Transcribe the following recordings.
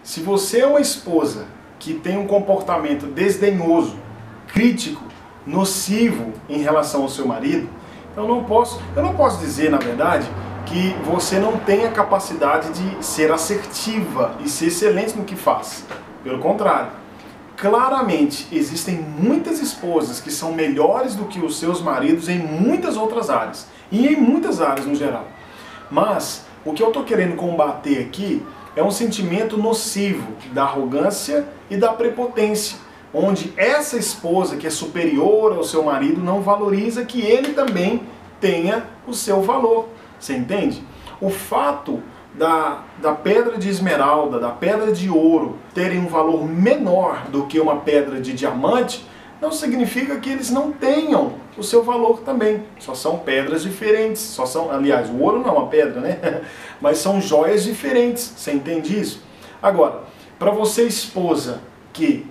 Se você é uma esposa que tem um comportamento desdenhoso, crítico, nocivo em relação ao seu marido, eu não posso dizer, na verdade, que você não tem a capacidade de ser assertiva e ser excelente no que faz. Pelo contrário, claramente existem muitas esposas que são melhores do que os seus maridos em muitas outras áreas, e em muitas áreas no geral. Mas o que eu estou querendo combater aqui é um sentimento nocivo da arrogância e da prepotência, onde essa esposa que é superior ao seu marido não valoriza que ele também tenha o seu valor. Você entende? O fato da pedra de esmeralda, da pedra de ouro terem um valor menor do que uma pedra de diamante, não significa que eles não tenham o seu valor também. Só são pedras diferentes. Aliás, o ouro não é uma pedra, né? Mas são joias diferentes. Você entende isso? Agora, para você, esposa, que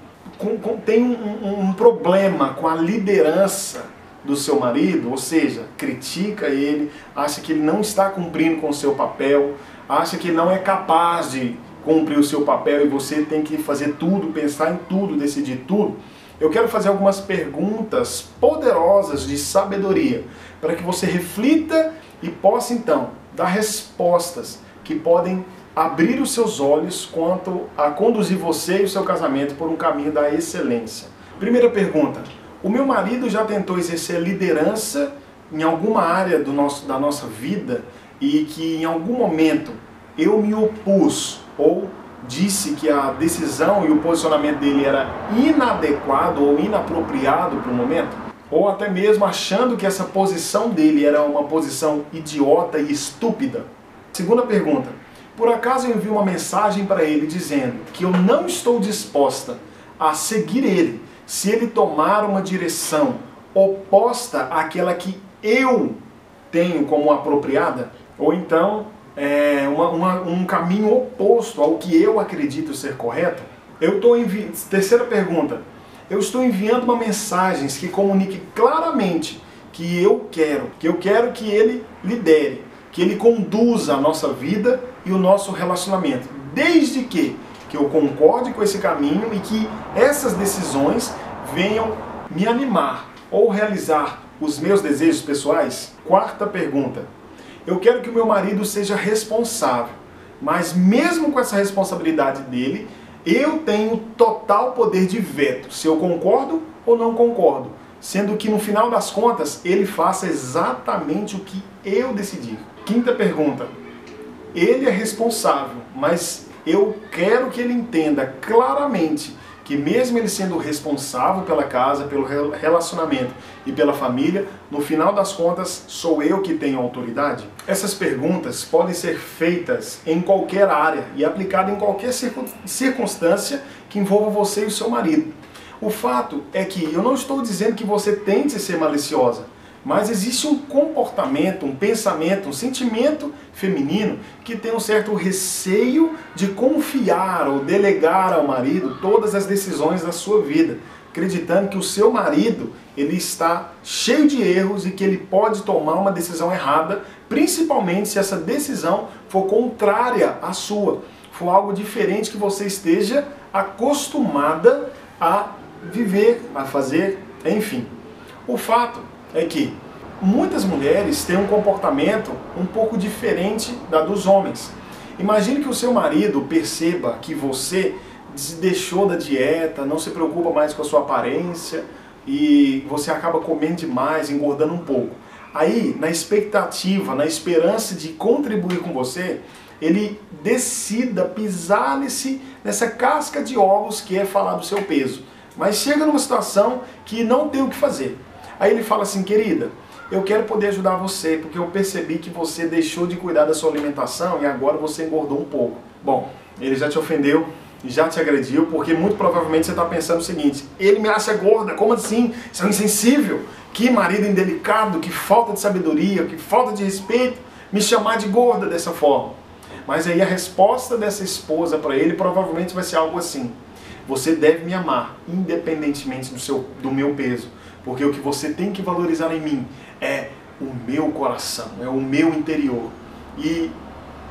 tem um problema com a liderança do seu marido, ou seja, critica ele, acha que ele não está cumprindo com o seu papel, acha que ele não é capaz de cumprir o seu papel e você tem que fazer tudo, pensar em tudo, decidir tudo, eu quero fazer algumas perguntas poderosas de sabedoria, para que você reflita e possa então dar respostas que podem abrir os seus olhos quanto a conduzir você e o seu casamento por um caminho da excelência. Primeira pergunta: o meu marido já tentou exercer liderança em alguma área da nossa vida e que em algum momento eu me opus ou disse que a decisão e o posicionamento dele era inadequado ou inapropriado para o momento? Ou até mesmo achando que essa posição dele era uma posição idiota e estúpida? Segunda pergunta: por acaso eu envio uma mensagem para ele dizendo que eu não estou disposta a seguir ele se ele tomar uma direção oposta àquela que eu tenho como apropriada? Ou então um caminho oposto ao que eu acredito ser correto? Terceira pergunta: eu estou enviando uma mensagem que comunique claramente que eu quero que ele lidere, que ele conduza a nossa vida e o nosso relacionamento, desde que eu concorde com esse caminho e que essas decisões venham me animar ou realizar os meus desejos pessoais? Quarta pergunta: eu quero que o meu marido seja responsável, mas mesmo com essa responsabilidade dele, eu tenho total poder de veto, se eu concordo ou não concordo, sendo que no final das contas ele faça exatamente o que eu decidir. Quinta pergunta: ele é responsável, mas eu quero que ele entenda claramente que mesmo ele sendo responsável pela casa, pelo relacionamento e pela família, no final das contas sou eu que tenho autoridade? Essas perguntas podem ser feitas em qualquer área e aplicadas em qualquer circunstância que envolva você e o seu marido. O fato é que eu não estou dizendo que você tente ser maliciosa, mas existe um comportamento, um pensamento, um sentimento feminino que tem um certo receio de confiar ou delegar ao marido todas as decisões da sua vida, acreditando que o seu marido ele está cheio de erros e que ele pode tomar uma decisão errada, principalmente se essa decisão for contrária à sua, for algo diferente que você esteja acostumada a viver, a fazer, enfim. O fato é que muitas mulheres têm um comportamento um pouco diferente da dos homens. Imagine que o seu marido perceba que você deixou da dieta, não se preocupa mais com a sua aparência e você acaba comendo demais, engordando um pouco. Aí, na expectativa, na esperança de contribuir com você, ele decida pisar nessa casca de ovos que é falar do seu peso. Mas chega numa situação que não tem o que fazer. Aí ele fala assim: querida, eu quero poder ajudar você, porque eu percebi que você deixou de cuidar da sua alimentação e agora você engordou um pouco. Bom, ele já te ofendeu, já te agrediu, porque muito provavelmente você está pensando o seguinte: ele me acha gorda, como assim? Isso é um insensível, que marido indelicado, que falta de sabedoria, que falta de respeito, me chamar de gorda dessa forma. Mas aí a resposta dessa esposa para ele provavelmente vai ser algo assim: você deve me amar, independentemente do meu peso. Porque o que você tem que valorizar em mim é o meu coração, é o meu interior. E,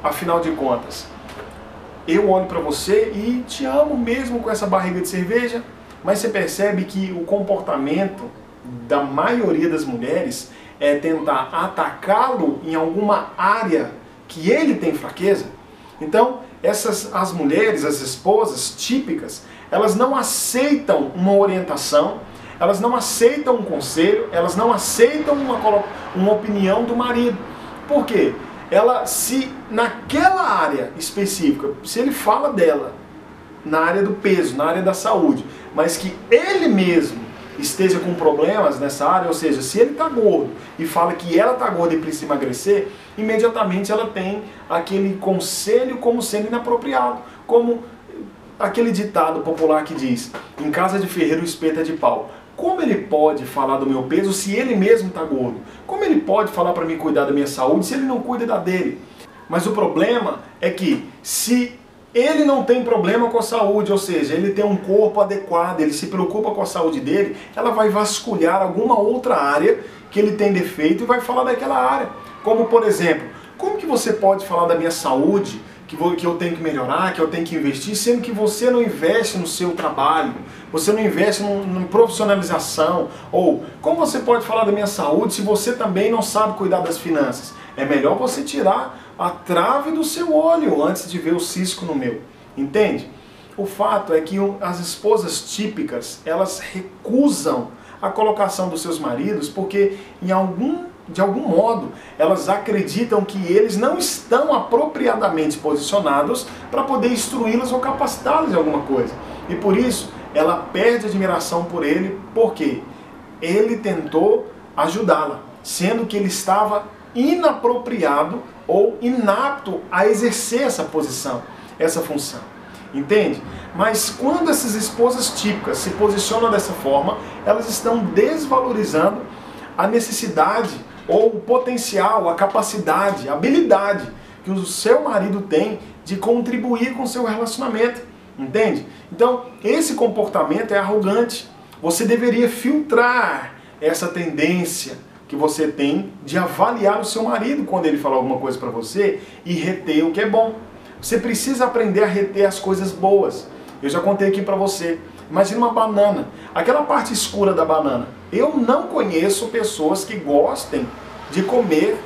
afinal de contas, eu olho para você e te amo mesmo com essa barriga de cerveja, mas você percebe que o comportamento da maioria das mulheres é tentar atacá-lo em alguma área que ele tem fraqueza. Então, as mulheres, as esposas típicas, elas não aceitam uma orientação, elas não aceitam um conselho, elas não aceitam uma opinião do marido. Por quê? Se naquela área específica, se ele fala dela, na área do peso, na área da saúde, mas que ele mesmo esteja com problemas nessa área, ou seja, se ele está gordo e fala que ela está gorda e precisa emagrecer, imediatamente ela tem aquele conselho como sendo inapropriado, como aquele ditado popular que diz: em casa de ferreiro o espeto é de pau. Como ele pode falar do meu peso se ele mesmo está gordo? Como ele pode falar para mim cuidar da minha saúde se ele não cuida da dele? Mas o problema é que se ele não tem problema com a saúde, ou seja, ele tem um corpo adequado, ele se preocupa com a saúde dele, ela vai vasculhar alguma outra área que ele tem defeito e vai falar daquela área. Como, por exemplo, como que você pode falar da minha saúde, que eu tenho que melhorar, que eu tenho que investir, sendo que você não investe no seu trabalho, você não investe em profissionalização? Ou como você pode falar da minha saúde se você também não sabe cuidar das finanças? É melhor você tirar a trave do seu olho antes de ver o cisco no meu. Entende? O fato é que as esposas típicas, elas recusam a colocação dos seus maridos porque, de algum modo, elas acreditam que eles não estão apropriadamente posicionados para poder instruí-las ou capacitá-las em alguma coisa. E por isso, ela perde admiração por ele, porque ele tentou ajudá-la, sendo que ele estava inapropriado ou inapto a exercer essa posição, essa função. Entende? Mas quando essas esposas típicas se posicionam dessa forma, elas estão desvalorizando a necessidade ou o potencial, a capacidade, a habilidade que o seu marido tem de contribuir com o seu relacionamento. Entende? Então, esse comportamento é arrogante. Você deveria filtrar essa tendência que você tem de avaliar o seu marido quando ele falar alguma coisa para você e reter o que é bom. Você precisa aprender a reter as coisas boas. Eu já contei aqui para você. Imagina uma banana, aquela parte escura da banana. Eu não conheço pessoas que gostem de comer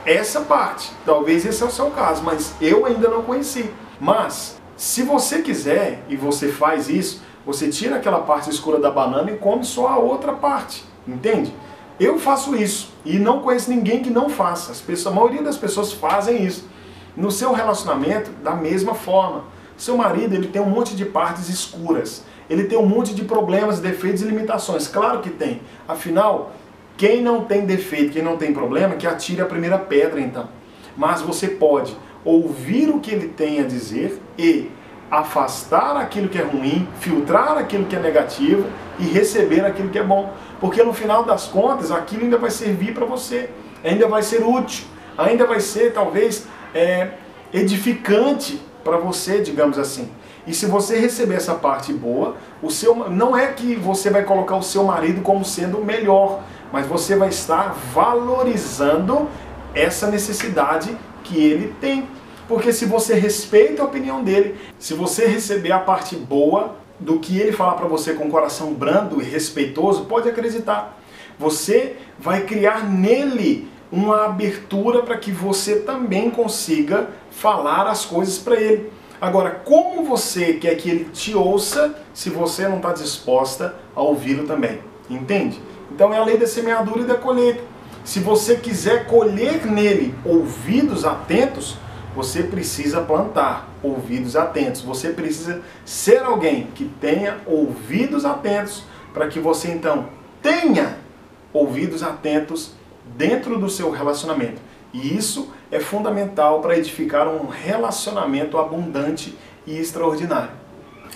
essa parte. Talvez esse é o seu caso, mas eu ainda não conheci. Mas, se você quiser e você faz isso, você tira aquela parte escura da banana e come só a outra parte. Entende? Eu faço isso e não conheço ninguém que não faça. A maioria das pessoas fazem isso. No seu relacionamento, da mesma forma. Seu marido, ele tem um monte de partes escuras. Ele tem um monte de problemas, defeitos e limitações. Claro que tem. Afinal, quem não tem defeito, quem não tem problema, que atire a primeira pedra então. Mas você pode ouvir o que ele tem a dizer e afastar aquilo que é ruim, filtrar aquilo que é negativo e receber aquilo que é bom. Porque no final das contas, aquilo ainda vai servir para você, ainda vai ser útil, ainda vai ser talvez edificante para você, digamos assim. E se você receber essa parte boa, não é que você vai colocar o seu marido como sendo o melhor, mas você vai estar valorizando essa necessidade que ele tem. Porque se você respeita a opinião dele, se você receber a parte boa do que ele falar para você com o coração brando e respeitoso, pode acreditar. Você vai criar nele uma abertura para que você também consiga falar as coisas para ele. Agora, como você quer que ele te ouça se você não está disposta a ouvi-lo também? Entende? Então é a lei da semeadura e da colheita. Se você quiser colher nele ouvidos atentos, você precisa plantar ouvidos atentos. Você precisa ser alguém que tenha ouvidos atentos para que você então tenha ouvidos atentos dentro do seu relacionamento. E isso é fundamental para edificar um relacionamento abundante e extraordinário.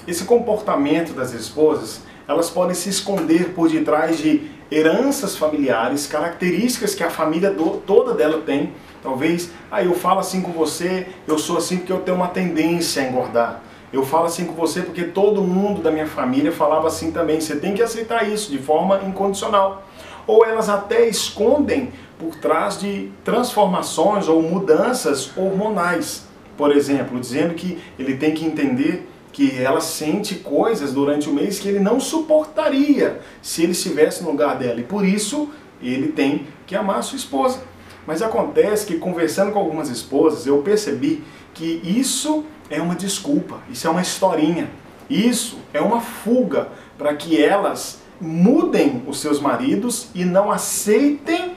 Esse comportamento das esposas, elas podem se esconder por detrás de heranças familiares, características que a família toda dela tem. Talvez, eu falo assim com você, eu sou assim porque eu tenho uma tendência a engordar. Eu falo assim com você porque todo mundo da minha família falava assim também. Você tem que aceitar isso de forma incondicional. Ou elas até escondem por trás de transformações ou mudanças hormonais. por exemplo, dizendo que ele tem que entender que ela sente coisas durante o mês que ele não suportaria se ele estivesse no lugar dela. E por isso ele tem que amar a sua esposa. Mas acontece que, conversando com algumas esposas, eu percebi que isso é uma desculpa, isso é uma historinha. Isso é uma fuga para que elas mudem os seus maridos e não aceitem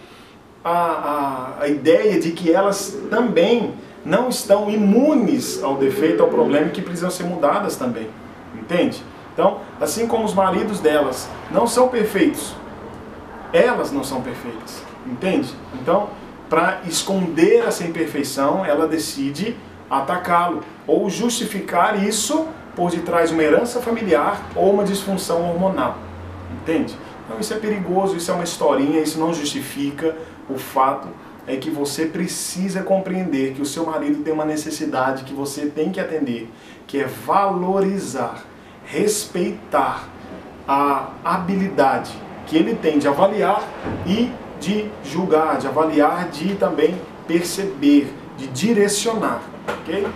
a ideia de que elas também não estão imunes ao defeito, ao problema, e que precisam ser mudadas também. Entende? Então, assim como os maridos delas não são perfeitos, elas não são perfeitas. Entende? Então, para esconder essa imperfeição, ela decide atacá-lo ou justificar isso por detrás de uma herança familiar ou uma disfunção hormonal. Entende? Então isso é perigoso, isso é uma historinha, isso não justifica. O fato é que você precisa compreender que o seu marido tem uma necessidade que você tem que atender, que é valorizar, respeitar a habilidade que ele tem de avaliar e de julgar, de avaliar, de também perceber, de direcionar, ok?